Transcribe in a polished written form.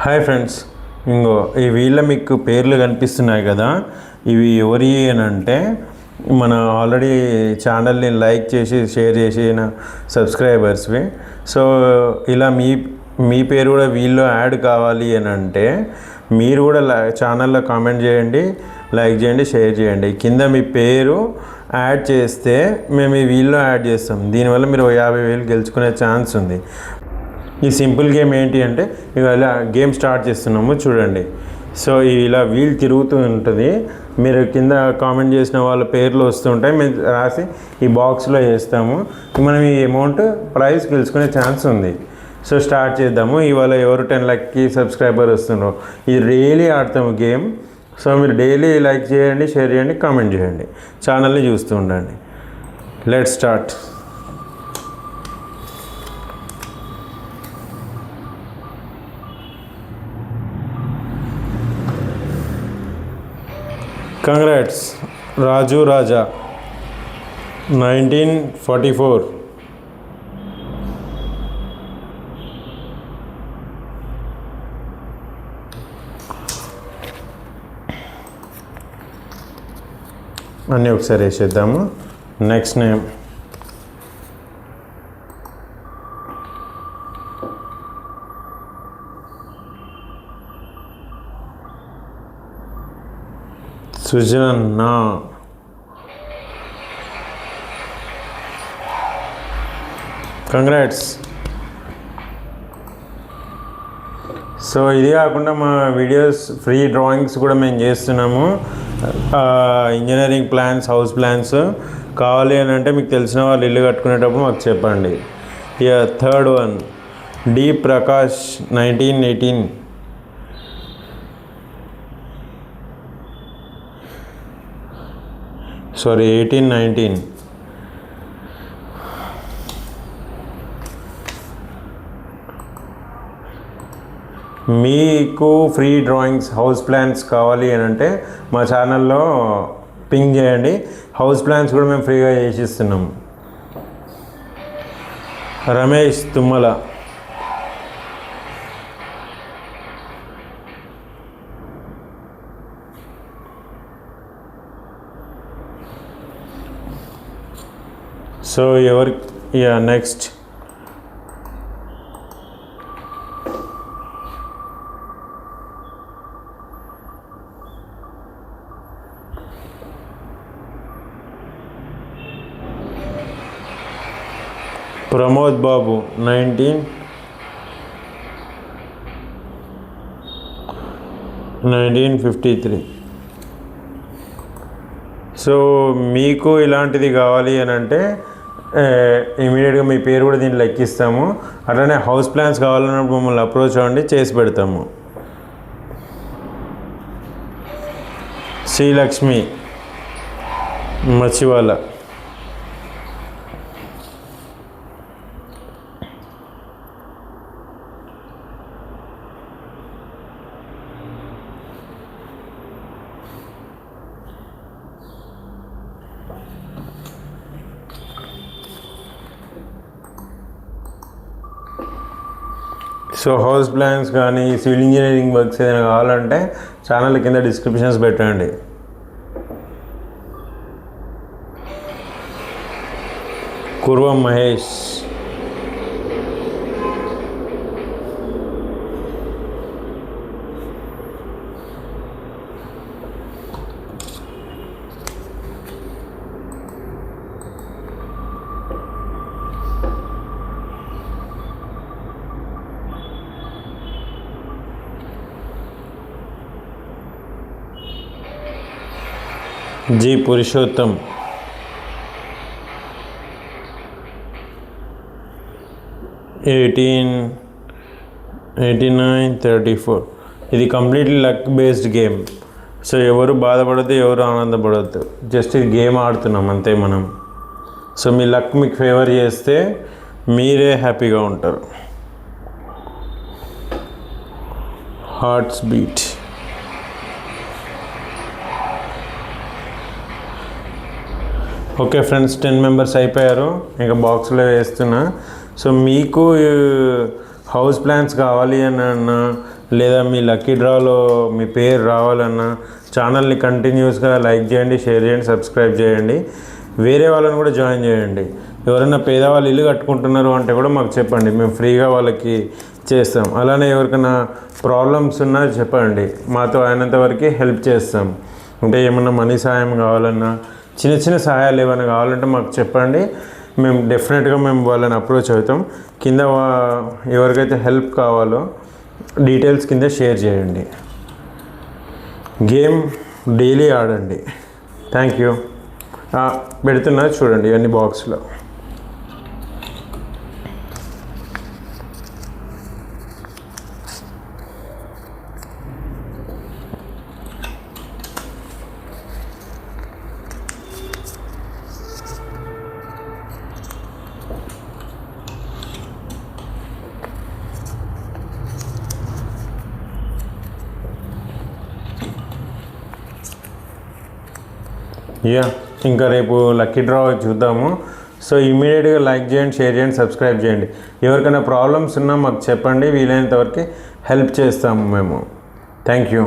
Hi friends, ఇంకో ఈ వీళ్ళ మీకు పేర్లు కనిపిస్తున్నాయి కదా, ఇవి ఎవరి అని అంటే మన ఆల్రెడీ ఛానల్ని లైక్ చేసి షేర్ చేసిన సబ్స్క్రైబర్స్వి. సో ఇలా మీ పేరు కూడా వీళ్ళు యాడ్ కావాలి అని అంటే మీరు కూడా ఛానల్లో కామెంట్ చేయండి, లైక్ చేయండి, షేర్ చేయండి. కింద మీ పేరు యాడ్ చేస్తే మేము ఈ వీళ్ళు యాడ్ చేస్తాం. దీనివల్ల మీరు 50,000 గెలుచుకునే ఛాన్స్ ఉంది. ఈ సింపుల్ గేమ్ ఏంటి అంటే ఇవాళ గేమ్ స్టార్ట్ చేస్తున్నాము చూడండి. సో ఇలా వీల్ తిరుగుతూ ఉంటుంది. మీరు కింద కామెంట్ చేసిన వాళ్ళ పేర్లు వస్తుంటాయి, మేము రాసి ఈ బాక్స్లో వేస్తాము. మనం ఈ అమౌంట్ ప్రైజ్ గెలుచుకునే ఛాన్స్ ఉంది. సో స్టార్ట్ చేద్దాము. ఇవాళ ఎవరు 10 లక్షకి సబ్స్క్రైబర్ వస్తున్నారో ఇది డైలీ ఆడతాము గేమ్. సో మీరు డైలీ లైక్ చేయండి, షేర్ చేయండి, కామెంట్ చేయండి, ఛానల్ని చూస్తూ ఉండండి. Let's start. కంగ్రాట్స్ రాజు రాజా 1944. అన్నీ ఒకసారి వేసేద్దాము. నెక్స్ట్ నేమ్ సృజన. కంగ్రాట్స్. సో ఇది కాకుండా మా వీడియోస్ ఫ్రీ డ్రాయింగ్స్ కూడా మేము చేస్తున్నాము. ఇంజనీరింగ్ ప్లాన్స్, హౌస్ ప్లాన్స్ కావాలి అని అంటే మీకు తెలిసిన వాళ్ళు ఇల్లు కట్టుకునేటప్పుడు మాకు చెప్పండి. ఇక third one D Prakash 1918. Sorry 1819. మీకు ఫ్రీ డ్రాయింగ్స్, హౌస్ ప్లాన్స్ కావాలి అని అంటే మా ఛానల్లో పింగ్ చేయండి. హౌస్ ప్లాన్స్ కూడా మేము ఫ్రీగా చేసిస్తున్నాం. రమేష్ తుమ్మల. సో నెక్స్ట్ ప్రమోద్ బాబు 1953. సో మీకు ఇలాంటిది కావాలి అని అంటే ఇమీడియట్గా మీ పేరు కూడా దీన్ని లెక్కిస్తాము. అట్లనే హౌస్ ప్లాన్స్ కావాలన్నప్పుడు మమ్మల్ని అప్రోచ్ అవ్వండి, చేసి పెడతాము. శ్రీలక్ష్మి మచ్చివాళ్ళ. సో హౌస్ ప్లాన్స్ కానీ సివిల్ ఇంజనీరింగ్ వర్క్స్ ఏదైనా కావాలంటే ఛానల్ కింద డిస్క్రిప్షన్స్ పెట్టండి. కుర్వం మహేష్. జి పురుషోత్తం. ఎయిటీన్ 8934. ఇది completely luck based game. So ఎవరు బాధపడద్దు, ఎవరు ఆనందపడద్దు, జస్ట్ ఇది గేమ్ ఆడుతున్నాం అంతే మనం. సో మీ లక్ మీకు ఫేవర్ చేస్తే మీరే హ్యాపీగా ఉంటారు. Hearts beat. Okay friends, 10 members అయిపోయారు. ఇంకా బాక్స్లో వేస్తున్నా. సో మీకు హౌస్ ప్లాన్స్ కావాలి అని అన్నా లేదా మీ లక్కీ డ్రాలో మీ పేరు రావాలన్నా ఛానల్ని కంటిన్యూస్గా లైక్ చేయండి, షేర్ చేయండి, సబ్స్క్రైబ్ చేయండి. వేరే వాళ్ళని కూడా జాయిన్ చేయండి. ఎవరైనా పేదవాళ్ళు ఇల్లు కట్టుకుంటున్నారు అంటే కూడా మాకు చెప్పండి, మేము ఫ్రీగా వాళ్ళకి చేస్తాం. అలానే ఎవరికైనా ప్రాబ్లమ్స్ ఉన్నా చెప్పండి, మాతో అయినంత వరకు హెల్ప్ చేస్తాం. అంటే ఏమన్నా మనీ సహాయం కావాలన్నా, చిన్న చిన్న సహాయాలు ఏమైనా కావాలంటే మాకు చెప్పండి. మేము డెఫినెట్గా మేము వాళ్ళని అప్రోచ్ అవుతాం. కింద ఎవరికైతే హెల్ప్ కావాలో డీటెయిల్స్ కింద షేర్ చేయండి. గేమ్ డైలీ ఆడండి. Thank you. పెడుతున్నా చూడండి ఇవన్నీ బాక్స్లో. ఇంకా రేపు లక్కీ డ్రా చూద్దాము. సో ఇమీడియట్గా లైక్ చేయండి, షేర్ చేయండి, సబ్స్క్రైబ్ చేయండి. ఎవరికైనా ప్రాబ్లమ్స్ ఉన్నా మాకు చెప్పండి, వీలైనంత వరకు హెల్ప్ చేస్తాము మేము. Thank you.